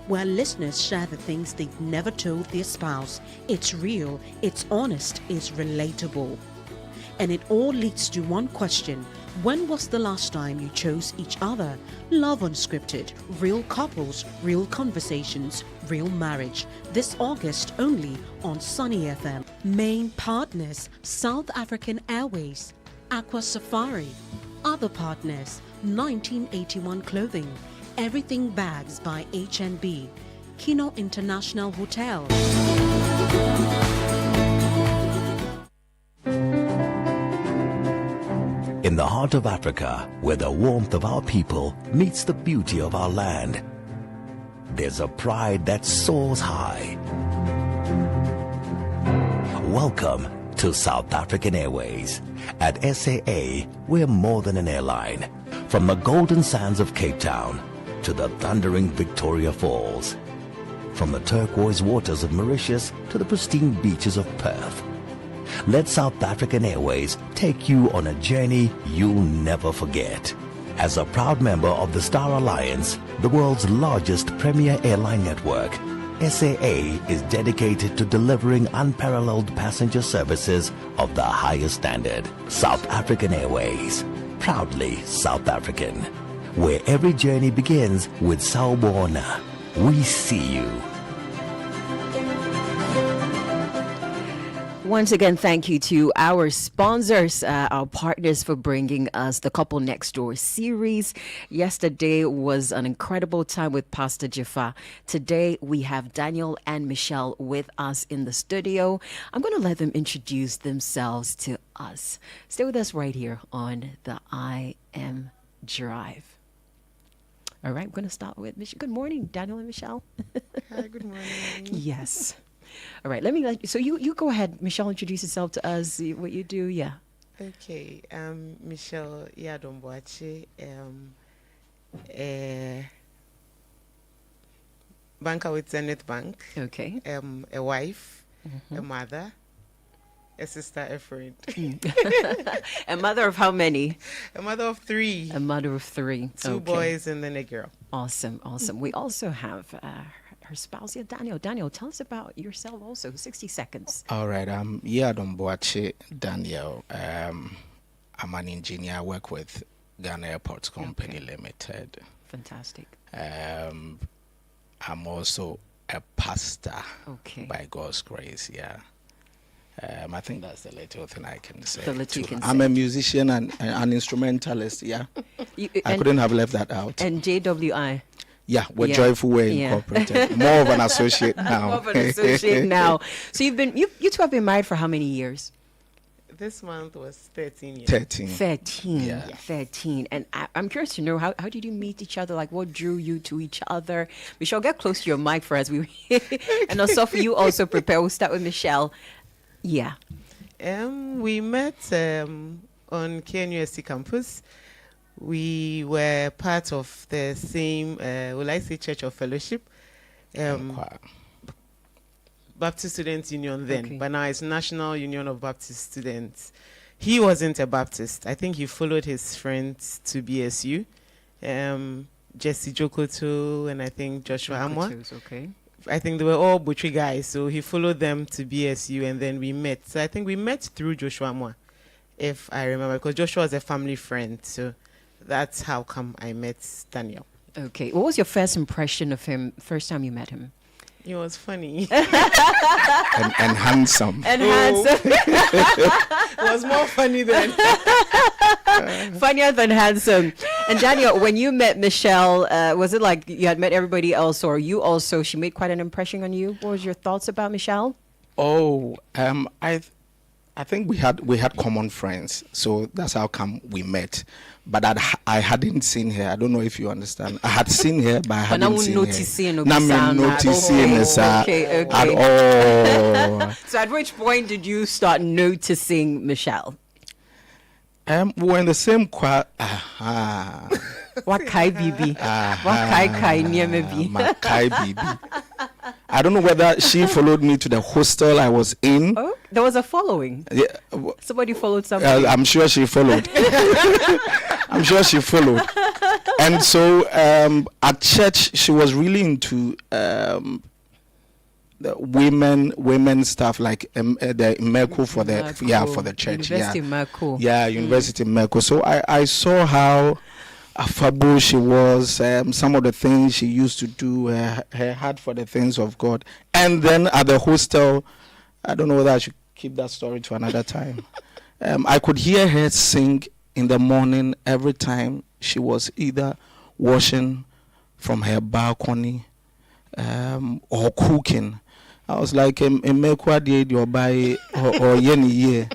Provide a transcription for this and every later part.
where listeners share the things they've never told their spouse. It's real, it's honest, it's relatable. And it all leads to one question. When was the last time you chose each other? Love Unscripted. Real couples, real conversations, real marriage. This August only on Sunny FM. Main partners, South African Airways, Aqua Safari. Other partners, 1981 Clothing. Everything Bags by H&B. Kino International Hotel. In the heart of Africa, where the warmth of our people meets the beauty of our land, there's a pride that soars high. Welcome to South African Airways. At SAA, we're more than an airline. From the golden sands of Cape Town to the thundering Victoria Falls, from the turquoise waters of Mauritius to the pristine beaches of Perth. Let South African Airways take you on a journey you'll never forget. As a proud member of the Star Alliance, the world's largest premier airline network, SAA is dedicated to delivering unparalleled passenger services of the highest standard. South African Airways, proudly South African, where every journey begins with Sawubona. We see you. Once again, thank you to our sponsors, our partners for bringing us the Couple Next Door series. Yesterday was an incredible time with Pastor Jaffa. Today, we have Daniel and Michelle with us in the studio. I'm going to let them introduce themselves to us. Stay with us right here on the iMdrive. All right, I'm going to start with Michelle. Good morning, Daniel and Michelle. Hi, good morning. Yes. All right, let me let you. So you go ahead, Michelle, introduce yourself to us, what you do, yeah. Okay, Michelle Yadomboache, banker with Zenith Bank. Okay. A wife, a mother, a sister, a friend. A mother of how many? A mother of three. A mother of three. Two boys and then a girl. Awesome, awesome. We also have her spouse, yeah, Daniel. Daniel, tell us about yourself also, 60 seconds. All right, I'm Yadomboache Daniel. I'm an engineer. I work with Ghana Airports Company Limited. Fantastic. I'm also a pastor by God's grace, yeah. I think that's the little thing I can say. I'm a musician and an instrumentalist, yeah. I couldn't have left that out. And JWI. Yeah, we're Joyful Way Incorporated. More of an associate now. More of an associate now. So you two have been married for how many years? This month was 13 years. 13. Yeah. 13. And I'm curious to know, how did you meet each other? Like, what drew you to each other? Michelle, get close to your mic for us. And also for you, also prepare. We'll start with Michelle. Yeah. We met on KNUST campus. We were part of the same, will I say, Church of Fellowship, Baptist Students Union then, but now it's National Union of Baptist Students. He wasn't a Baptist. I think he followed his friends to BSU, Jesse Jokoto and I think Joshua Amwa. Okay. I think they were all Butchie guys, so he followed them to BSU and then we met. So I think we met through Joshua Amwa, if I remember, because Joshua was a family friend, so that's how come I met Daniel. Okay. What was your first impression of him, first time you met him? He was funny. and handsome. And handsome. It was more funny than... Funnier than handsome. And Daniel, when you met Michelle, was it like you had met everybody else, or you also, she made quite an impression on you? What was your thoughts about Michelle? I think we had common friends, so that's how come we met. But I hadn't seen her. I don't know if you understand. I had seen her, but I hadn't seen her. Not noticing her at all. So at which point did you start noticing Michelle? We were in the same choir. What kai bibi? What kai near maybe? Kai bibi. I don't know whether she followed me to the hostel I was in. Oh, there was a following. Yeah, somebody followed somebody. I'm sure she followed. I'm sure she followed. And so at church, she was really into the women stuff, like the Merco for the church. University Merco. Yeah, University Merco. So I saw how affable she was, some of the things she used to do, her heart for the things of God. And then at the hostel, I don't know whether I should keep that story to another time. I could hear her sing in the morning every time she was either washing from her balcony or cooking. I was like, "Emekwa did your buy or yeni year."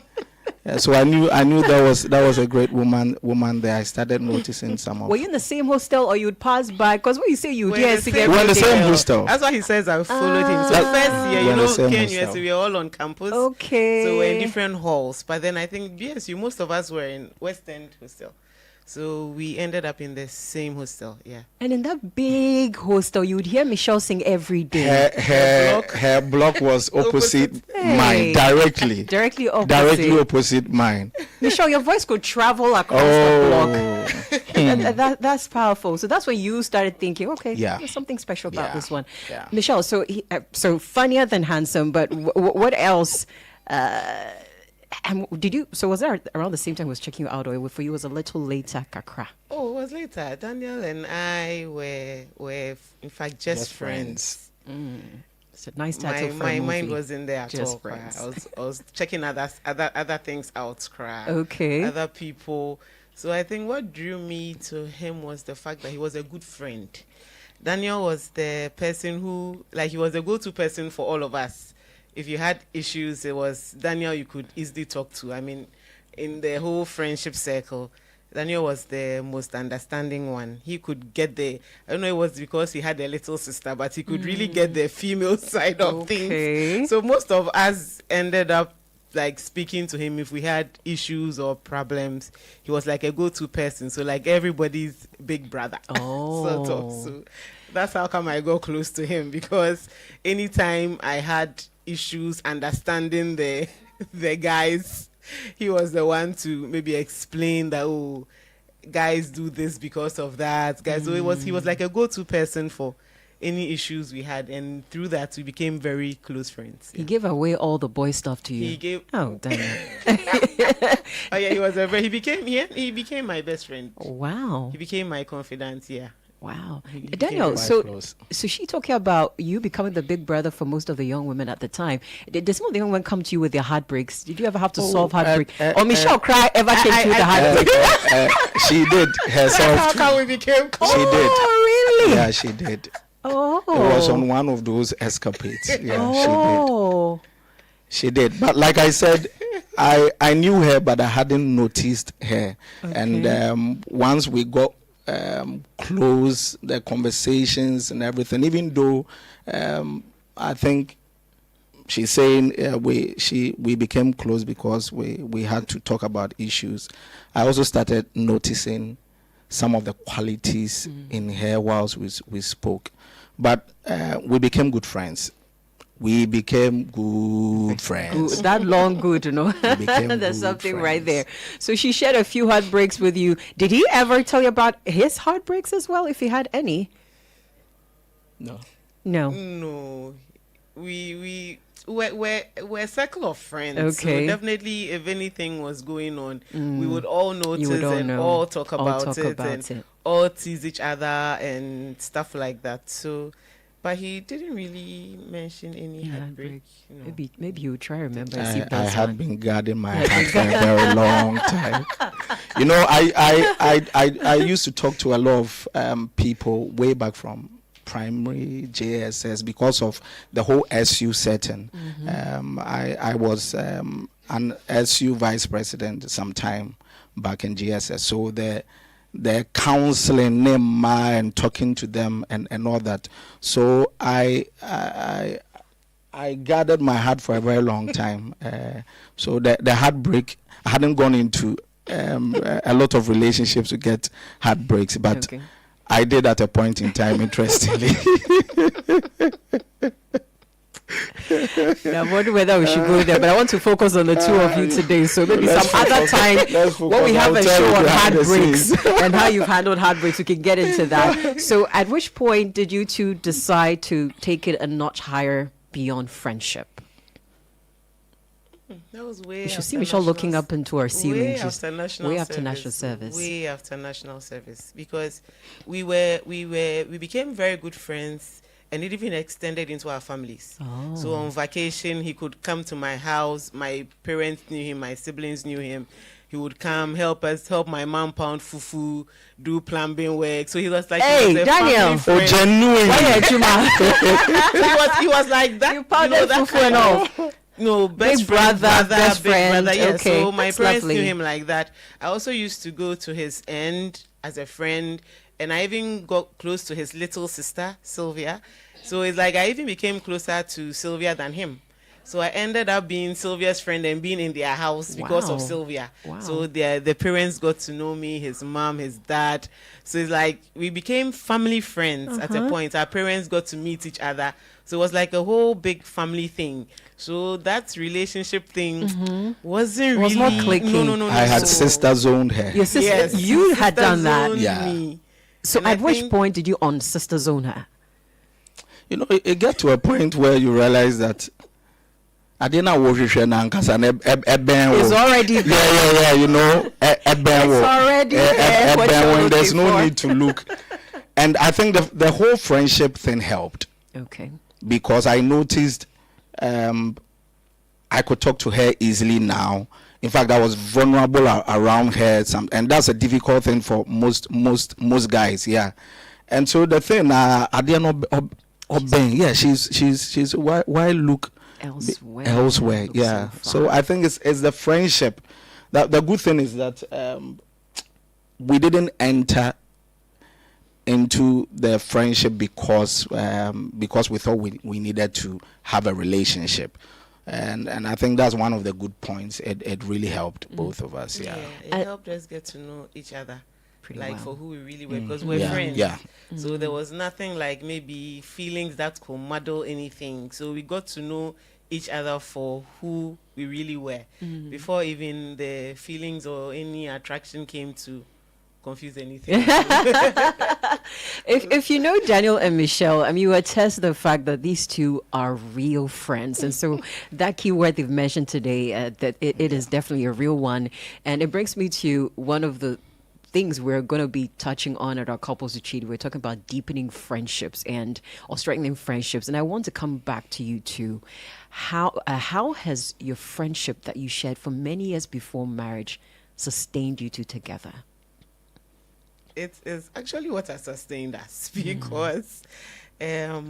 So I knew that was a great woman there. I started noticing some of. Were you in the same hostel, or you'd pass by? Because when you say you hear singing, we're in the same hostel. That's why he says I followed him. So first year, KNUS, we were all on campus. Okay. So we're in different halls. But then I think BSU, most of us were in West End hostel. So we ended up in the same hostel, yeah. And in that big hostel, you would hear Michelle sing every day. Her block was opposite mine, directly. Directly opposite mine. Michelle, your voice could travel across the block. And that's powerful. So that's when you started thinking, okay, there's something special about this one. Yeah. Michelle, so funnier than handsome, but what else? And was that around the same time he was checking you out, or for you it was a little later, Kakra? Oh, it was later. Daniel and I were in fact just friends. It's a nice title for a my movie. mind was in there at Just all. Friends. I was checking other things out. Okay. Other people. So I think what drew me to him was the fact that he was a good friend. Daniel was the person who, he was the go-to person for all of us. If you had issues, it was Daniel you could easily talk to. I mean, in the whole friendship circle, Daniel was the most understanding one. He could get I don't know, it was because he had a little sister, but he could really get the female side of things. So most of us ended up speaking to him if we had issues or problems. He was like a go-to person. So everybody's big brother. Sort of. So that's how come I got close to him, because anytime I had issues understanding the guys, he was the one to maybe explain that guys do this because of that. Guys, so he was like a go-to person for any issues we had, and through that we became very close friends. He gave away all the boy stuff to you. He gave. Oh, damn. Oh yeah, he was he became my best friend. Wow. He became my confidant. Yeah. Wow. Daniel, so she talking about you becoming the big brother for most of the young women at the time. Did some of the young women come to you with their heartbreaks? Did you ever have to solve heartbreak? Or Michelle Cry ever came to you with the heartbreak? She did herself. That's how we became close. She did. Oh, really? Yeah, she did. Oh. It was on one of those escapades. Yeah, she did. But like I said, I knew her, but I hadn't noticed her. Okay. And once we got close, the conversations and everything, even though I think she's saying we became close because we had to talk about issues. I also started noticing some of the qualities in her whilst we spoke, but we became good friends. We became good friends. Good, that long good, you know. There's something friends. Right there. So she shared a few heartbreaks with you. Did he ever tell you about his heartbreaks as well, if he had any? No. We're a circle of friends. Okay. So definitely, if anything was going on, we would all notice and all talk about it and all tease each other and stuff like that. So. But he didn't really mention any heartbreak. You know. Maybe you try to remember. I had been guarding my heart for a very long time. You know, I used to talk to a lot of people way back from primary JSS because of the whole SU setting. I was an SU vice president sometime back in GSS. So the counseling them and talking to them and all that. So I guarded my heart for a very long time. So the heartbreak, I hadn't gone into a lot of relationships to get heartbreaks, but I did at a point in time, interestingly. I'm wondering whether we should go there, but I want to focus on the two of you today. So maybe some other time when we have a show on heartbreaks and how you've handled heartbreaks, we can get into that. So at which point did you two decide to take it a notch higher beyond friendship? That was way. You should see Michelle looking up into our ceiling. Way after national service. Way after national service, because we became very good friends, and it even extended into our families. Oh. So on vacation, he could come to my house. My parents knew him. My siblings knew him. He would come help my mom pound fufu, do plumbing work. So he was like, hey, Daniel, so he was like that. You pounded fufu and all. No, best brother, best friend. Brother, yeah. Okay, so my parents lovely. knew him like that. I also used to go to his end as a friend, and I even got close to his little sister, Sylvia. So it's like I even became closer to Sylvia than him. So I ended up being Sylvia's friend and being in their house because of Sylvia. Wow. So the parents got to know me, his mom, his dad. So it's like we became family friends at a point. Our parents got to meet each other. So it was like a whole big family thing. So that relationship thing wasn't was really... not clicking. No. I had sister zoned her. Your sister, Yes, you had sister done that. zoned Yeah. me. So And at I which think- point did you on sister zone her? You know, it get to a point where you realize that I didn't know what It's already there. yeah, you know, It's already there. What you're when there's looking no for. need to look. And I think the whole friendship thing helped Okay. because I noticed I could talk to her easily now. In fact, I was vulnerable around her, and that's a difficult thing for most guys. Yeah, and so the thing, I didn't yeah, she's why look elsewhere. Yeah, so I think it's the friendship. That the good thing is that we didn't enter into the friendship because we thought we needed to have a relationship. And I think that's one of the good points. It really helped both of us. Yeah, it helped us get to know each other, for who we really were, because we're Yeah, friends. yeah. So there was nothing like maybe feelings that could muddle anything. So we got to know each other for who we really were before even the feelings or any attraction came to confuse anything. If you know Daniel and Michelle, I mean, you attest the fact that these two are real friends. And so that key word they've mentioned today, that it is definitely a real one. And it brings me to one of the things we're going to be touching on at our Couples Retreat. We're talking about deepening friendships or strengthening friendships. And I want to come back to you too. How has your friendship that you shared for many years before marriage sustained you two together? It is actually what has sustained us, because no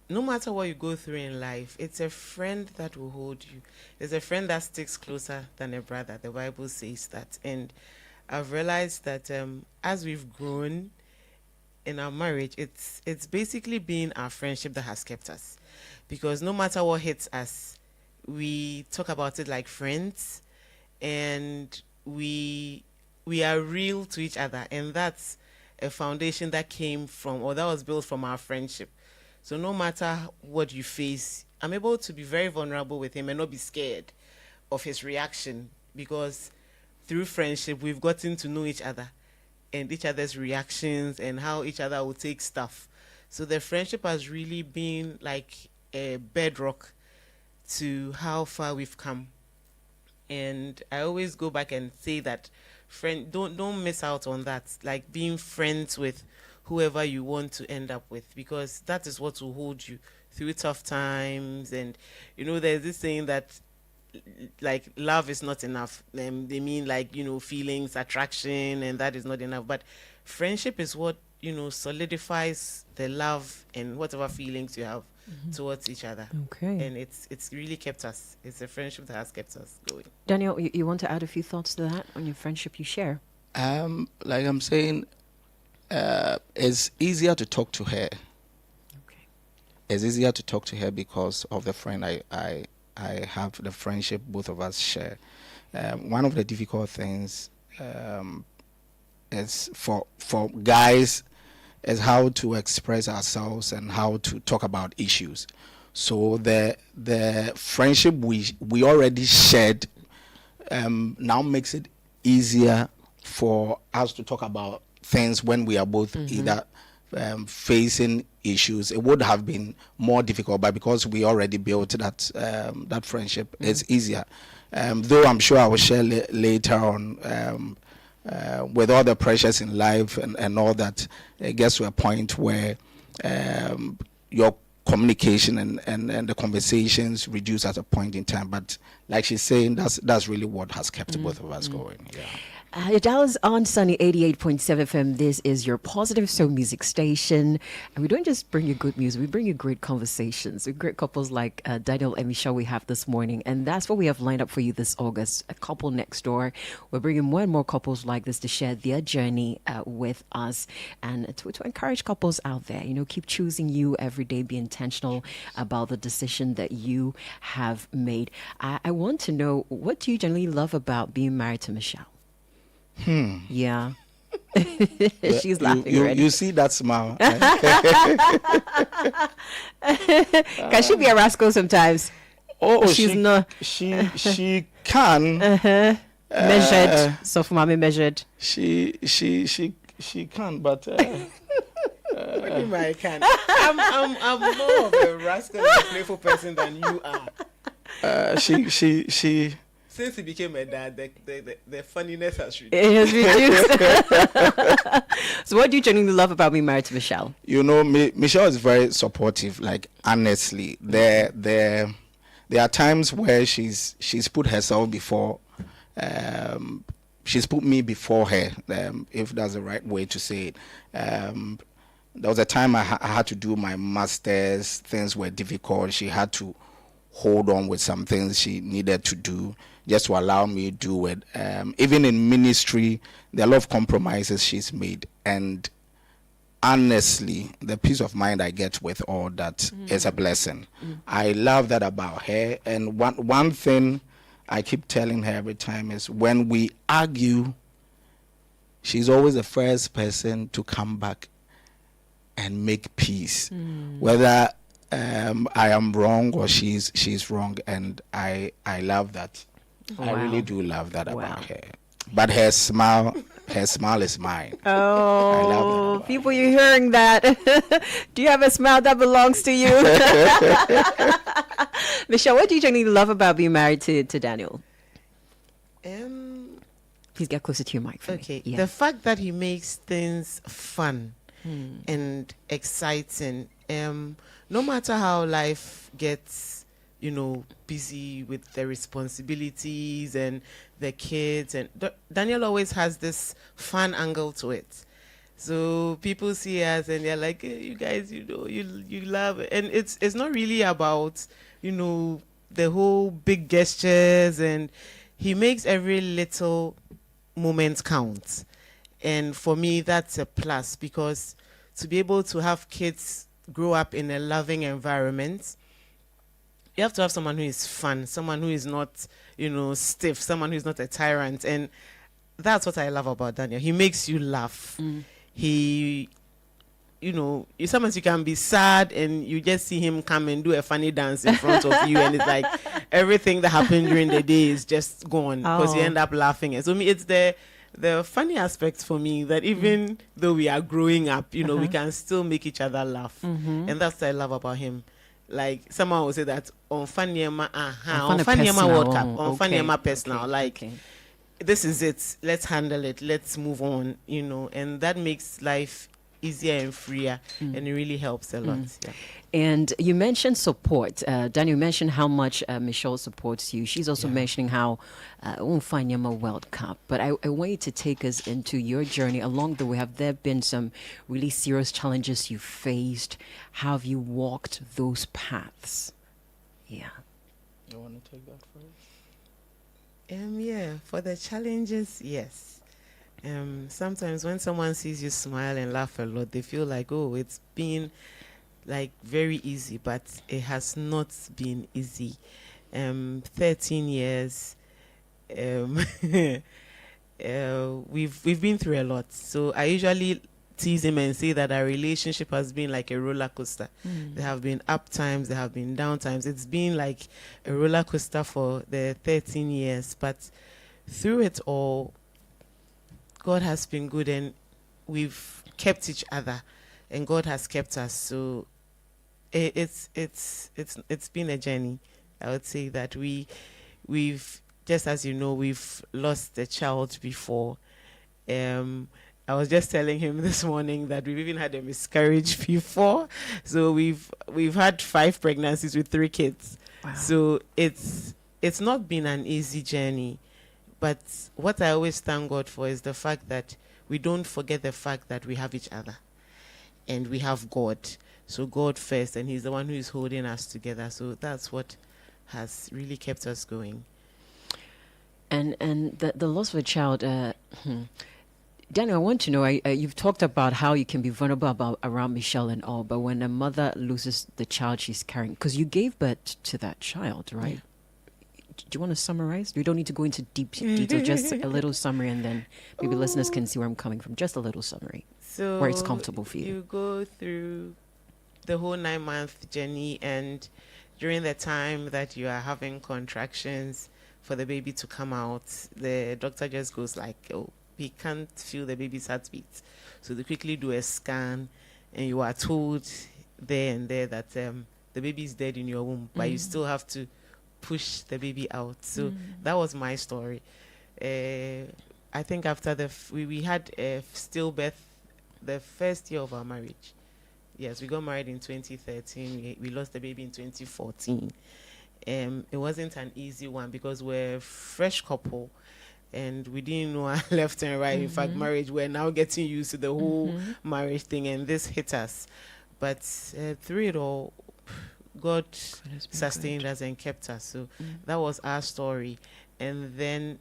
matter what you go through in life, it's a friend that will hold you. It's a friend that sticks closer than a brother. The Bible says that. And I've realized that as we've grown in our marriage, it's basically been our friendship that has kept us. Because no matter what hits us, we talk about it like friends, and we are real to each other, and that's a foundation that came from, or that was built from, our friendship. So no matter what you face, I'm able to be very vulnerable with him and not be scared of his reaction, because through friendship we've gotten to know each other and each other's reactions and how each other will take stuff. So the friendship has really been like a bedrock to how far we've come. And I always go back and say that don't miss out on that, like being friends with whoever you want to end up with, because that is what will hold you through tough times. And there's this saying that like love is not enough. They mean like feelings, attraction, and that is not enough. But friendship is what solidifies the love and whatever feelings you have towards each other. Okay. And it's really kept us. It's a friendship that has kept us going. Daniel, you want to add a few thoughts to that on your friendship you share? Like I'm saying, it's easier to talk to her. Okay. It's easier to talk to her because of the friend I have, the friendship both of us share. One of the difficult things is for guys is how to express ourselves and how to talk about issues. So the friendship we already shared now makes it easier for us to talk about things when we are both either facing issues. It would have been more difficult, but because we already built that friendship, it's easier. Though I'm sure I will share later on with all the pressures in life and all that, it gets to a point where your communication and the conversations reduce at a point in time. But like she's saying, that's really what has kept both of us going. Yeah. That was on Sunny 88.7 FM. This is your positive soul music station. And we don't just bring you good music, we bring you great conversations with great couples like Daniel and Michelle we have this morning. And that's what we have lined up for you this August. A couple next door. We're bringing more and more couples like this to share their journey with us and to encourage couples out there. You know, keep choosing you every day. Be intentional about the decision that you have made. I want to know, what do you generally love about being married to Michelle? Yeah. She's laughing already. You see that smile. Can she be a rascal sometimes? Oh, she's not. She can. Measured. So for mommy measured. She can, but. What do you mean I can? I'm more of a rascal and a playful person than you are. She. Since he became a dad, the funniness has reduced. It has reduced. So what do you genuinely love about being married to Michelle? You know, Michelle is very supportive. Like, honestly, there are times where she's put herself before, she's put me before her, if that's the right way to say it. There was a time I had to do my master's. Things were difficult. She had to hold on with some things she needed to do just to allow me to do it. Even in ministry, there are a lot of compromises she's made. And honestly, the peace of mind I get with all that is a blessing. I love that about her. And one thing I keep telling her every time is, when we argue, she's always the first person to come back and make peace. Whether I am wrong or she's wrong, and I love that. Wow. I really do love that about her. But her smile is mine. Oh, people, you're hearing that? Do you have a smile that belongs to you? Michelle, what do you genuinely love about being married to Daniel? Please get closer to your mic for me. Okay. Yeah. The fact that he makes things fun and exciting. No matter how life gets, busy with the responsibilities and the kids, and Daniel always has this fun angle to it. So people see us and they're like, hey, you guys, you love it. And it's not really about, the whole big gestures, and he makes every little moment count. And for me, that's a plus, because to be able to have kids grow up in a loving environment, you have to have someone who is fun, someone who is not, stiff, someone who is not a tyrant. And that's what I love about Daniel. He makes you laugh. He, sometimes you can be sad and you just see him come and do a funny dance in front of you, and it's like everything that happened during the day is just gone because you end up laughing. And so it's the funny aspect for me that even though we are growing up, we can still make each other laugh. And that's what I love about him. Like, someone will say that on Fanyema, on Fanyema World Cup, on Fanyema personal, this is it. Let's handle it. Let's move on, and that makes life easier and freer, and it really helps a lot. Yeah. And you mentioned support. Daniel mentioned how much Michelle supports you. She's also mentioning how Fanyama World Cup. But I want you to take us into your journey along the way. Have there been some really serious challenges you faced? How have you walked those paths? Yeah. You want to take that first? Yeah, for the challenges, yes. Sometimes when someone sees you smile and laugh a lot, they feel like, oh, it's been like very easy, but it has not been easy. 13 years, we've been through a lot. So I usually tease him and say that our relationship has been like a roller coaster. There have been up times, there have been down times. It's been like a roller coaster for the 13 years, but through it all, God has been good, and we've kept each other, and God has kept us. So it's been a journey. I would say that we've just, as you know, we've lost a child before. I was just telling him this morning that we've even had a miscarriage before. So we've had 5 pregnancies with 3 kids. Wow. So it's not been an easy journey. But what I always thank God for is the fact that we don't forget the fact that we have each other and we have God. So God first, and He's the one who is holding us together. So that's what has really kept us going. And the loss of a child, Daniel, I want to know, you've talked about how you can be vulnerable around Michelle and all, but when a mother loses the child she's carrying, because you gave birth to that child, right? Yeah. Do you want to summarize? We don't need to go into deep detail, just a little summary, and then maybe listeners can see where I'm coming from. Just a little summary, so where it's comfortable for you. You go through the whole 9-month journey, and during the time that you are having contractions for the baby to come out, the doctor just goes like, oh, we can't feel the baby's heartbeat. So they quickly do a scan, and you are told there and there that the baby is dead in your womb, but you still have to push the baby out. So that was my story. I think after we had a stillbirth the first year of our marriage. Yes, we got married in 2013. We lost the baby in 2014. It wasn't an easy one because we're a fresh couple, and we didn't know our left and right. In fact, marriage, we're now getting used to the whole marriage thing, and this hit us. But through it all, God sustained us and kept us. So that was our story. And then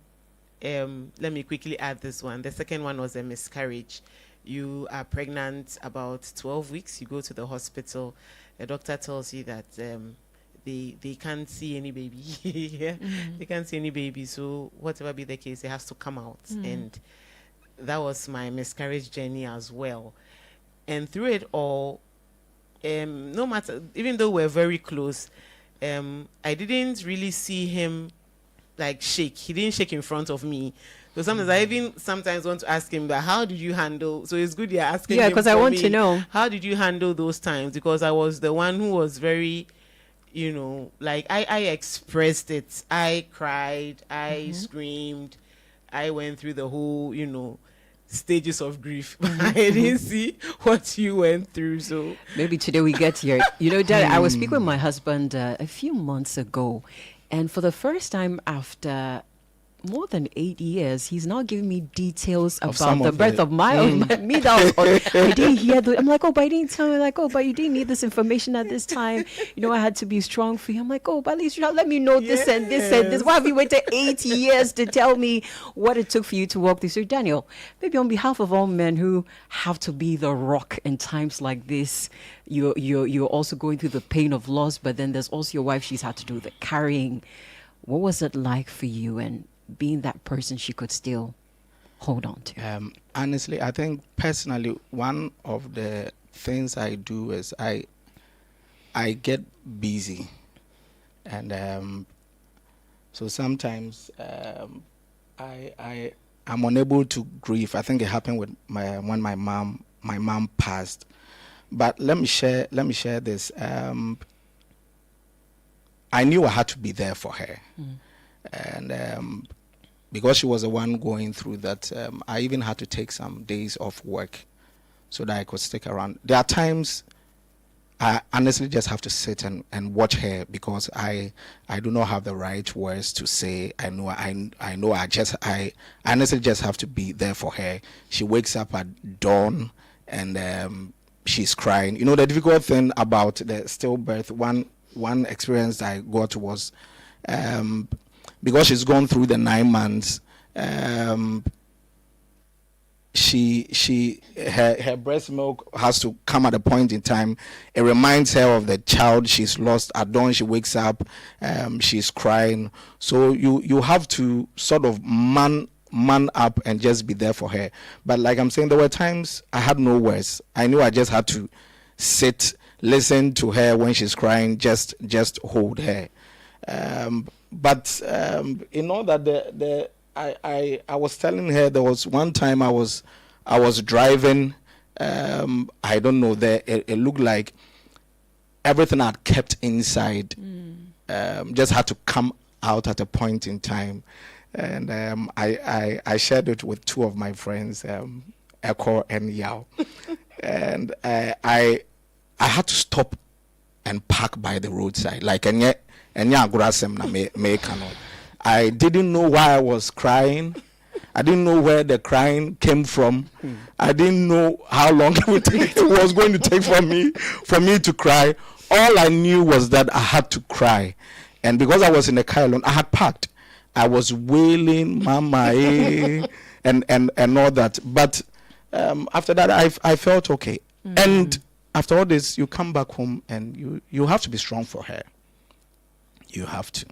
let me quickly add this one. The second one was a miscarriage. You are pregnant about 12 weeks. You go to the hospital. A doctor tells you that they can't see any baby. They can't see any baby. So whatever be the case, it has to come out. And that was my miscarriage journey as well. And through it all, no matter, even though we're very close, I didn't really see him like shake. He didn't shake in front of me. So sometimes I even sometimes want to ask him, but how did you handle? So it's good you're asking. Yeah, because I want to know. How did you handle those times? Because I was the one who was very, like I expressed it. I cried. I screamed. I went through the whole, stages of grief. I didn't see what you went through. So maybe today we get here. Dad, I was speaking with my husband a few months ago, and for the first time after more than 8 years, he's now giving me details about the birth of my me. I didn't hear I'm like, oh, but he didn't tell me. Like, oh, but you didn't need this information at this time. I had to be strong for you. I'm like, oh, but at least you let me know this and this and this. Why have you waited 8 years to tell me what it took for you to walk this? So, Daniel, maybe on behalf of all men who have to be the rock in times like this, you're also going through the pain of loss, but then there's also your wife. She's had to do the carrying. What was it like for you, and being that person she could still hold on to? Honestly, I think personally, one of the things I do is I get busy, and so sometimes I'm unable to grieve. I think it happened with when my mom passed. But let me share this. I knew I had to be there for her. And because she was the one going through that, I even had to take some days off work so that I could stick around. There are times I honestly just have to sit and watch her because I do not have the right words to say. I honestly just have to be there for her. She wakes up at dawn and she's crying. The difficult thing about the stillbirth, one experience I got was because she's gone through the 9 months, her breast milk has to come at a point in time. It reminds her of the child she's lost. At dawn she wakes up, she's crying. So you have to sort of man man up and just be there for her. But like I'm saying, there were times I had no words. I knew I just had to sit, listen to her when she's crying, just hold her. But you know that I was telling her there was one time I was driving. I don't know. It looked like everything I'd kept inside just had to come out at a point in time, and I shared it with two of my friends, Echo and Yao, and I had to stop and park by the roadside, like I didn't know why I was crying. I didn't know where the crying came from. I didn't know how long it was going to take for me to cry. All I knew was that I had to cry. And because I was in the car alone, I had parked. I was wailing, mama, and all that. But after that, I felt okay. And after all this, you come back home and you have to be strong for her. You have to.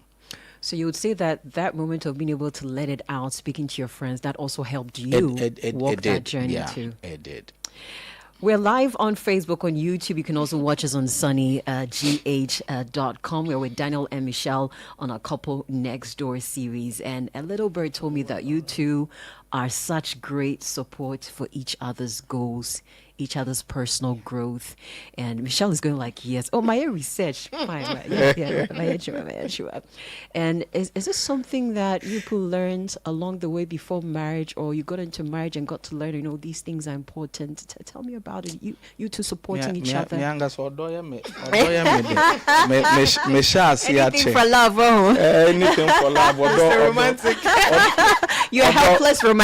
So you would say that moment of being able to let it out, speaking to your friends, that also helped you walk that journey too. It did. We're live on Facebook, on YouTube. You can also watch us on sunnygh.com. We're with Daniel and Michelle on our Couple Next Door series. And a little bird told me that you two are such great support for each other's goals, each other's personal growth. And Michelle is going like, yes. Oh, my research. Fine. Yeah. And is this something that you learned along the way before marriage, or you got into marriage and got to learn, these things are important? Tell me about it. You two supporting each other. Anything for love, anything for love. Romantic. You're a helpless romantic.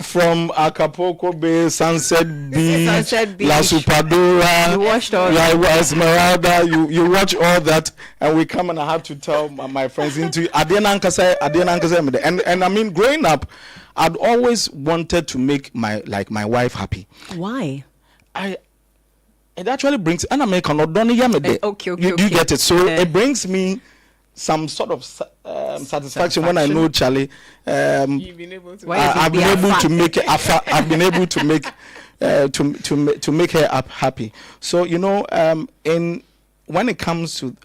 From Acapulco Bay, Sunset Beach, La Supadora, you watched all Esmeralda, you watch all that, and we come and I have to tell my friends into and I mean, growing up, I'd always wanted to make my wife happy. Why? It actually brings, and I make an okay. You get it? So it brings me some sort of satisfaction when I know Charlie. You've been able to. I've been able to make it. I've been able to make to make her happy. So when it comes to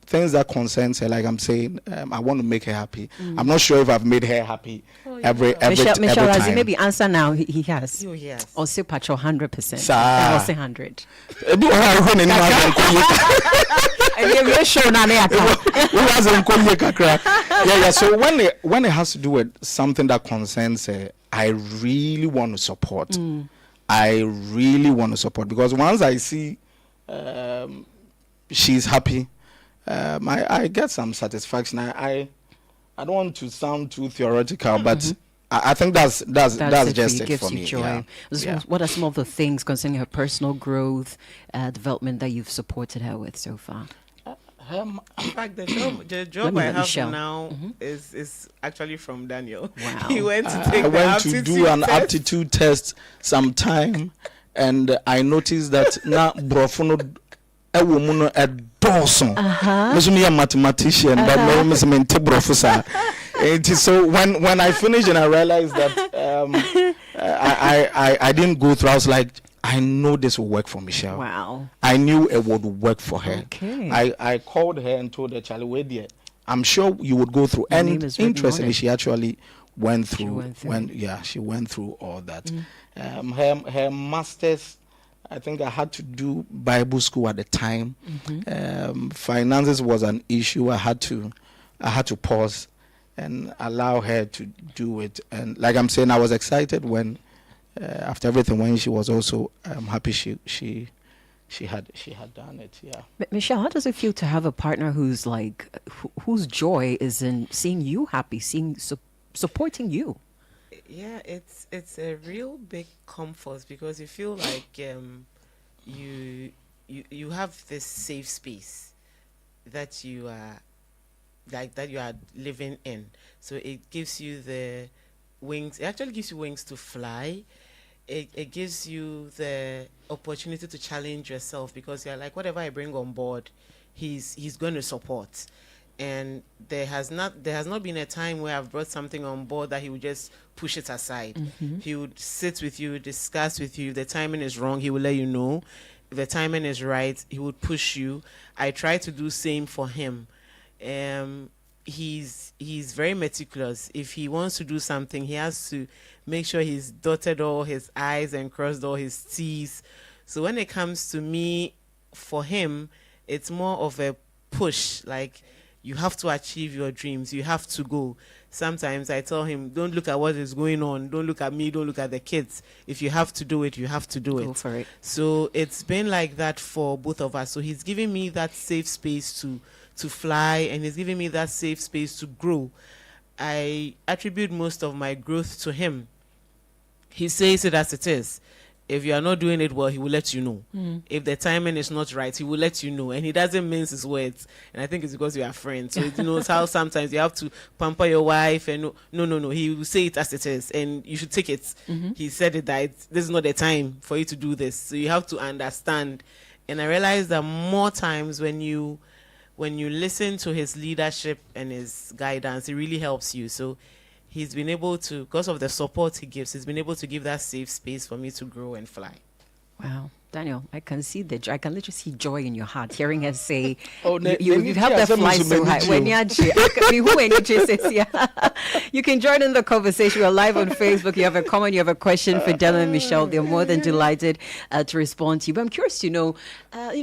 things that concerns her, like I'm saying, I want to make her happy. I'm not sure if I've made her happy every Michelle, time. maybe answer now. He has. Oh, yes. Or say patcho 100%. Sa. Or say 100. Yeah. So when it has to do with something that concerns her, I really want to support. I really want to support, because once I see she's happy, I get some satisfaction. I don't want to sound too theoretical, but I think that's just it for me. Joy. Yeah. What are some of the things concerning her personal growth, development that you've supported her with so far? In fact, the job I have Michelle. Now is actually from Daniel. Wow. He went to take I went to do an aptitude test sometime, and I noticed that now brofono a woman a Dawson. I'm a mathematician, but so when I finished and I realized that I didn't go through, I was like, I know this will work for Michelle. Wow. I knew it would work for her. Okay. I called her and told her, Charlie, wait there. I'm sure you would go through. And interestingly, she actually went through. She went through all that. Her master's, I think I had to do Bible school at the time. Finances was an issue. I had to pause and allow her to do it. And like I'm saying, I was excited when after everything, when she was also happy she had done it. Yeah. Michelle, how does it feel to have a partner who's like whose joy is in seeing you happy, supporting you? Yeah, it's a real big comfort, because you feel like you have this safe space that you are living in. So it gives you the wings. It actually gives you wings to fly. It gives you the opportunity to challenge yourself, because you're like, whatever I bring on board, he's going to support. And there has not been a time where I've brought something on board that he would just push it aside. He would sit with you, discuss with you. If the timing is wrong, he will let you know. If the timing is right, he would push you. I try to do same for him. He's very meticulous. If he wants to do something, he has to make sure he's dotted all his I's and crossed all his T's. So when it comes to me, for him, it's more of a push, like, you have to achieve your dreams. You have to go. Sometimes I tell him, don't look at what is going on. Don't look at me. Don't look at the kids. If you have to do it, you have to do it. Go for it. So it's been like that for both of us. So he's giving me that safe space to fly, and he's giving me that safe space to grow. I attribute most of my growth to him. He says it as it is. If you are not doing it well, he will let you know. If the timing is not right, he will let you know. And he doesn't mince his words. And I think it's because we are friends. So he knows how sometimes you have to pamper your wife. And no. He will say it as it is. And you should take it. He said it that this is not the time for you to do this. So you have to understand. And I realized that more times when you listen to his leadership and his guidance, it really helps you. So he's been able to, because of the support he gives, he's been able to give that safe space for me to grow and fly. Wow. Daniel, I can see I can literally see joy in your heart hearing her say, oh, you have that fly so high. You can join in the conversation. We're live on Facebook. You have a comment, you have a question for Della and Michelle. They're more than delighted to respond to you. But I'm curious to know,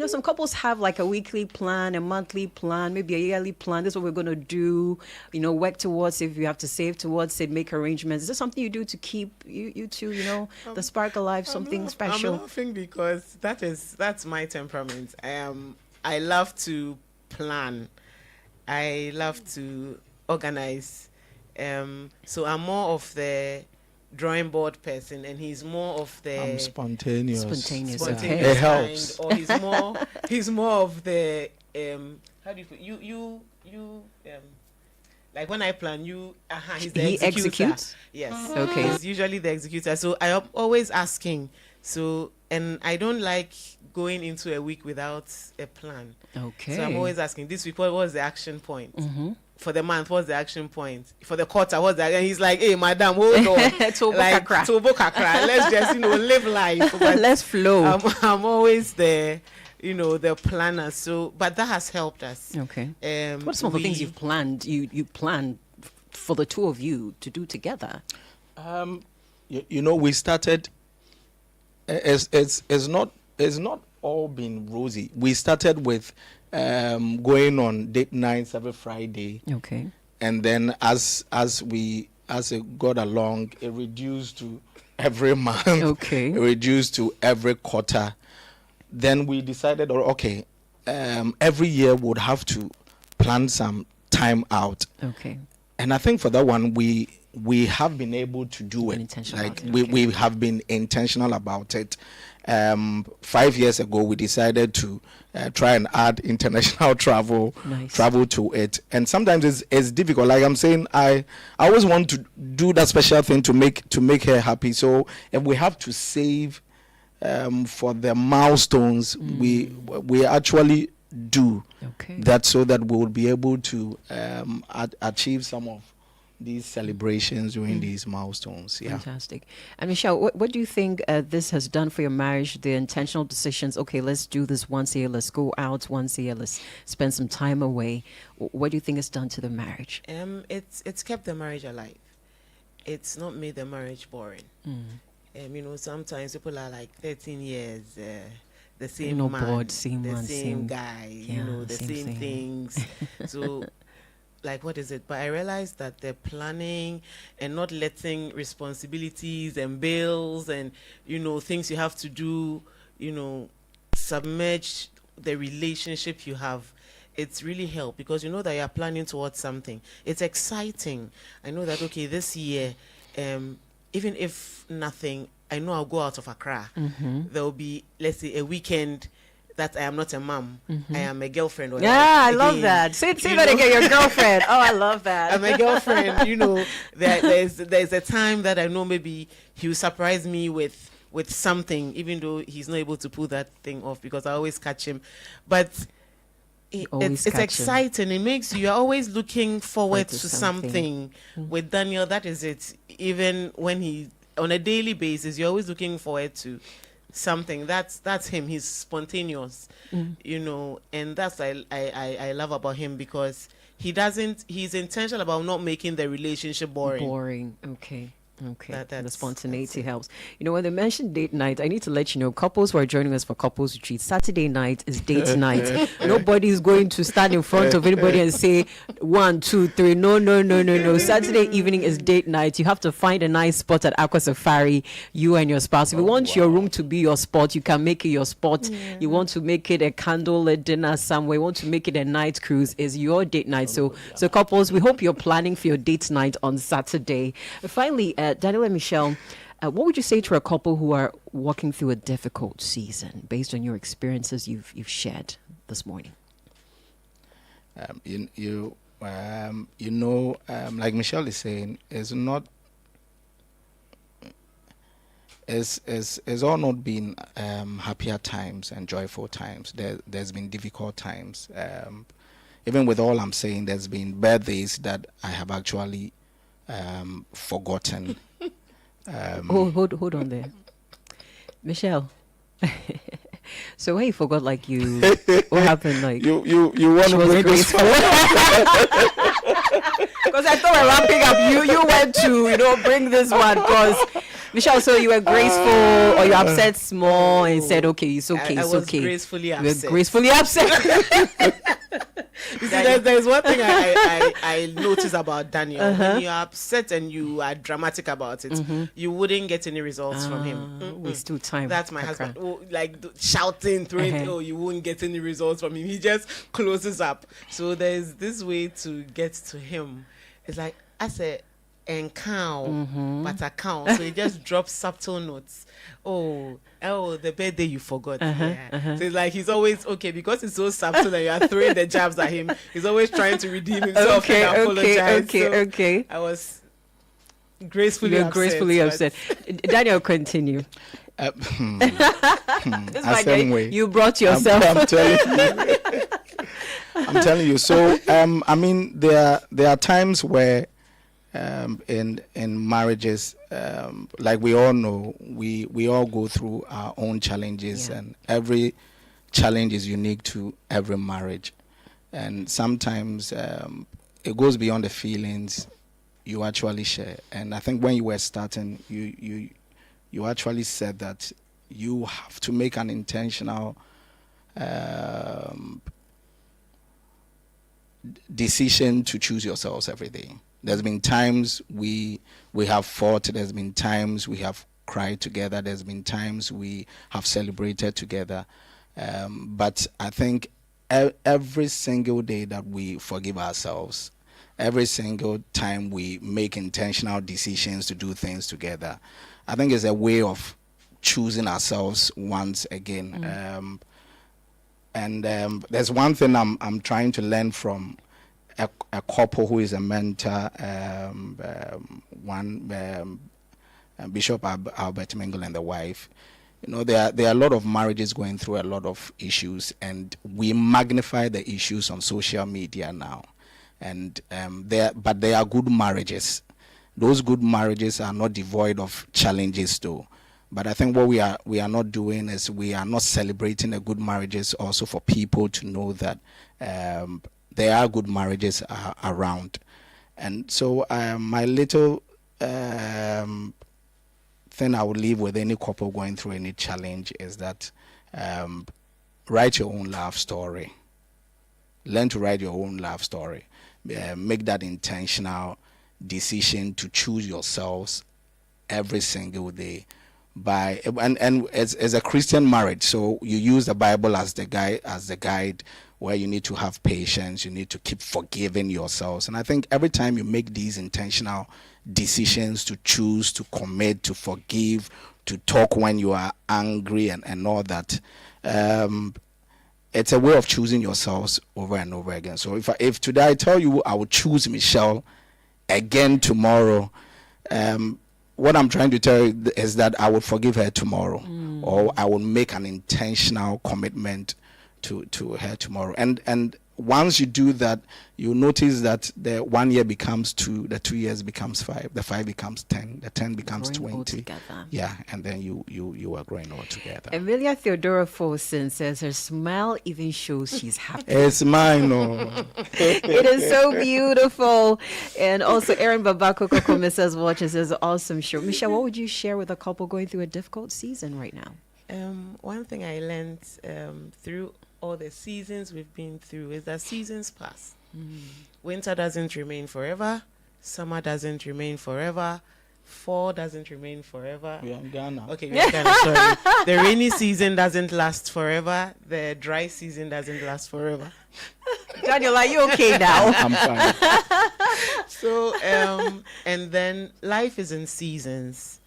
some couples have like a weekly plan, a monthly plan, maybe a yearly plan. This is what we're going to do, work towards. If you have to save towards it, make arrangements. Is there something you do to keep you two, the spark alive, something special? I'm laughing because that's my temperament. I love to plan. I love to organize. So I'm more of the drawing board person, and he's more of the I'm spontaneous. Okay. It helps. Or he's more of the how do you put you like when I plan, he's the executor. Executes? Yes. Okay. He's usually the executor. So I am always asking. So, and I don't like going into a week without a plan. Okay. So I'm always asking, this week, what was the action point? For the month, what's the action point? For the quarter, what's that? And he's like, hey, madam, hold on. Tobo kakra. Let's just, live life. But let's flow. I'm always the planner. So, but that has helped us. Okay. What are some of the things you've planned? You planned for the two of you to do together? We started. It's not all been rosy. We started with going on date nights every Friday. Okay. And then as it got along, it reduced to every month. Okay. It reduced to every quarter. Then we decided, every year would have to plan some time out. Okay. And I think for that one, we have been able to do it. We have been intentional about it. 5 years ago, we decided to try and add international travel to it. And sometimes it's difficult. Like I'm saying, I always want to do that special thing to make her happy. So if we have to save for the milestones, we actually do that so that we will be able to achieve some of these celebrations during these milestones. Yeah. Fantastic. And Michelle, what do you think this has done for your marriage? The intentional decisions, okay, let's do this once a year, let's go out once a year, let's spend some time away. What do you think it's done to the marriage? It's kept the marriage alive. It's not made the marriage boring. Sometimes people are like 13 years, the same man, same guy, the same things. So like, what is it? But I realized that the planning and not letting responsibilities and bills and, things you have to do, submerge the relationship you have. It's really helped because you know that you're planning towards something. It's exciting. I know that, okay, this year, even if nothing, I know I'll go out of Accra. There will be, let's say, a weekend that I am not a mom. I am a girlfriend. I love that. Say that again, your girlfriend. Oh, I love that. I'm a girlfriend. There's a time that I know maybe he will surprise me with something, even though he's not able to pull that thing off because I always catch him. But it's exciting. It makes you're always looking forward to something. With Daniel, that is it. Even when he on a daily basis, you're always looking forward to something. That's him. He's spontaneous, you know, and that's I love about him, because he's intentional about not making the relationship boring. Okay, the spontaneity helps. You know, when they mention date night, I need to let you know, couples who are joining us for couples retreat, Saturday night is date night. Nobody's going to stand in front of anybody and say 1, 2, 3. No. Saturday evening is date night. You have to find a nice spot at Aqua Safari, you and your spouse. If you want your room to be your spot, you can make it your spot. You want to make it a candlelit dinner somewhere, you want to make it a night cruise, is your date night. So couples, we hope you're planning for your date night on Saturday. Finally, Daniel and Michelle, what would you say to a couple who are walking through a difficult season, based on your experiences you've shared this morning? Like Michelle is saying, it's all not been happier times and joyful times. There's been difficult times. Even with all I'm saying, there's been birthdays that I have actually forgotten. Hold on there, Michelle. So when you forgot, like you, what happened? Like you want to bring this forward? Because I thought we're wrapping up. You went to bring this one, because Michelle. So you were graceful, or you upset small and said, "Okay, it's okay, I it's was okay." Gracefully upset. You were gracefully upset. You see, there's one thing I notice about Daniel. When you're upset and you are dramatic about it, you wouldn't get any results from him. Waste too time. That's my husband. Shouting, throwing, you won't get any results from him. He just closes up. So there's this way to get to him. It's like, I said, and cow, but a cow. So he just drops subtle notes. Oh, the birthday you forgot. So it's like he's always because it's so subtle and you are throwing the jabs at him. He's always trying to redeem himself and apologize. Okay. I was gracefully You're upset. Gracefully upset. Daniel, continue. This my day. You brought yourself. I'm telling you. So, I mean, there are times where in marriages, like we all know, we all go through our own challenges, and every challenge is unique to every marriage. And sometimes it goes beyond the feelings you actually share. And I think when you were starting, you actually said that you have to make an intentional decision to choose yourselves every day. There's been times we have fought. There's been times we have cried together. There's been times we have celebrated together. But I think every single day that we forgive ourselves, every single time we make intentional decisions to do things together, I think it's a way of choosing ourselves once again. And there's one thing I'm trying to learn from a couple who is a mentor, Bishop Albert Mingle and the wife. There are a lot of marriages going through a lot of issues, and we magnify the issues on social media now. And but they are good marriages. Those good marriages are not devoid of challenges though. But I think what we are not doing is we are not celebrating the good marriages also for people to know that there are good marriages around. And so my little thing I would leave with any couple going through any challenge is that write your own love story. Learn to write your own love story. Make that intentional decision to choose yourselves every single day. And it's a Christian marriage, so you use the Bible as the guide, where you need to have patience, you need to keep forgiving yourselves. And I think every time you make these intentional decisions to choose, to commit, to forgive, to talk when you are angry and all that, it's a way of choosing yourselves over and over again. So if today I tell you I would choose Michelle again tomorrow, what I'm trying to tell you is that I would forgive her tomorrow, or I would make an intentional commitment to her tomorrow. And once you do that, you notice that the 1 year becomes 2, the 2 years becomes 5, the 5 becomes 10, the 10 becomes growing 20. Yeah, and then you are growing all together. Emilia Theodora Folson says her smile even shows she's happy. It's mine, no. It is so beautiful. And also Erin Babako Kokome says, watch, it says awesome show. Michelle, what would you share with a couple going through a difficult season right now? One thing I learned through all the seasons we've been through is that seasons pass. Winter doesn't remain forever. Summer doesn't remain forever. Fall doesn't remain forever. We are in Ghana. Okay, we are in Ghana, sorry. The rainy season doesn't last forever. The dry season doesn't last forever. Daniel, are you okay now? I'm fine. So, and then life is in seasons.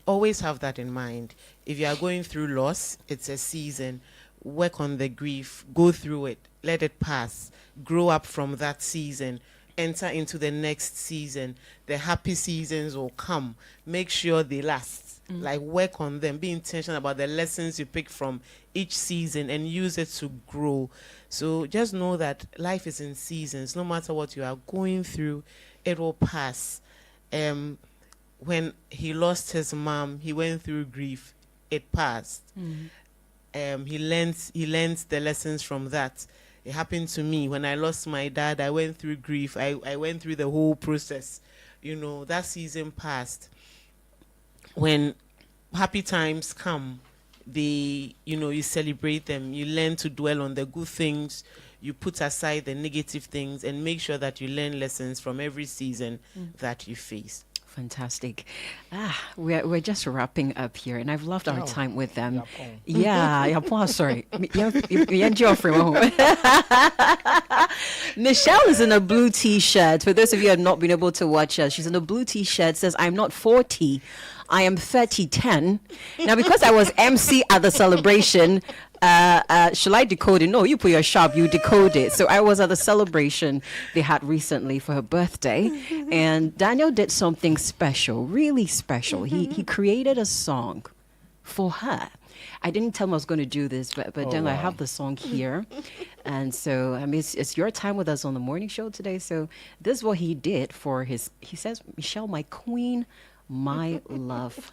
Always have that in mind. If you are going through loss, it's a season. Work on the grief, go through it, let it pass, grow up from that season, enter into the next season. The happy seasons will come. Make sure they last. Like, work on them. Be intentional about the lessons you pick from each season and use it to grow. So just know that life is in seasons. No matter what you are going through, it will pass. When he lost his mom, he went through grief. It passed. He learned the lessons from that. It happened to me when I lost my dad. I went through grief. I went through the whole process. That season passed. When happy times come, you celebrate them. You learn to dwell on the good things. You put aside the negative things and make sure that you learn lessons from every season that you face. Fantastic. We're just wrapping up here, and I've loved our time with them. Yeah, sorry. Michelle is in a blue t-shirt. For those of you who have not been able to watch her, she's in a blue t-shirt. Says, "I'm not 40. I am 3010. Now, because I was MC at the celebration, shall I decode it? No, you put your sharp, you decode it. So I was at the celebration they had recently for her birthday, and Daniel did something special, really special. He created a song for her. I didn't tell him I was going to do this, but Daniel, I have the song here. And so, I mean, it's your time with us on the morning show today. So this is what he did for he says, "Michelle, my queen, my love."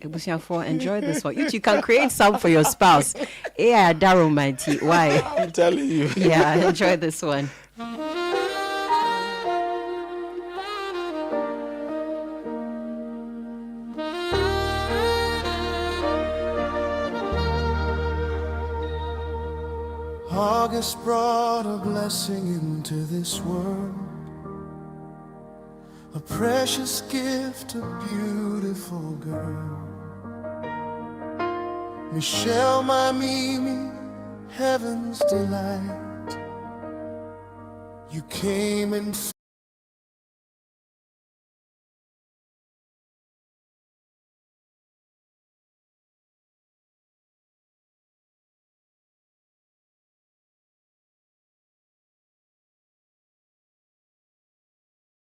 Enjoy this one. You can create some for your spouse. Yeah, Daryl, my tea. Why? I'm telling you. Yeah, enjoy this one. August brought a blessing into this world, a precious gift, a beautiful girl. Michelle, my Mimi, heaven's delight. You came and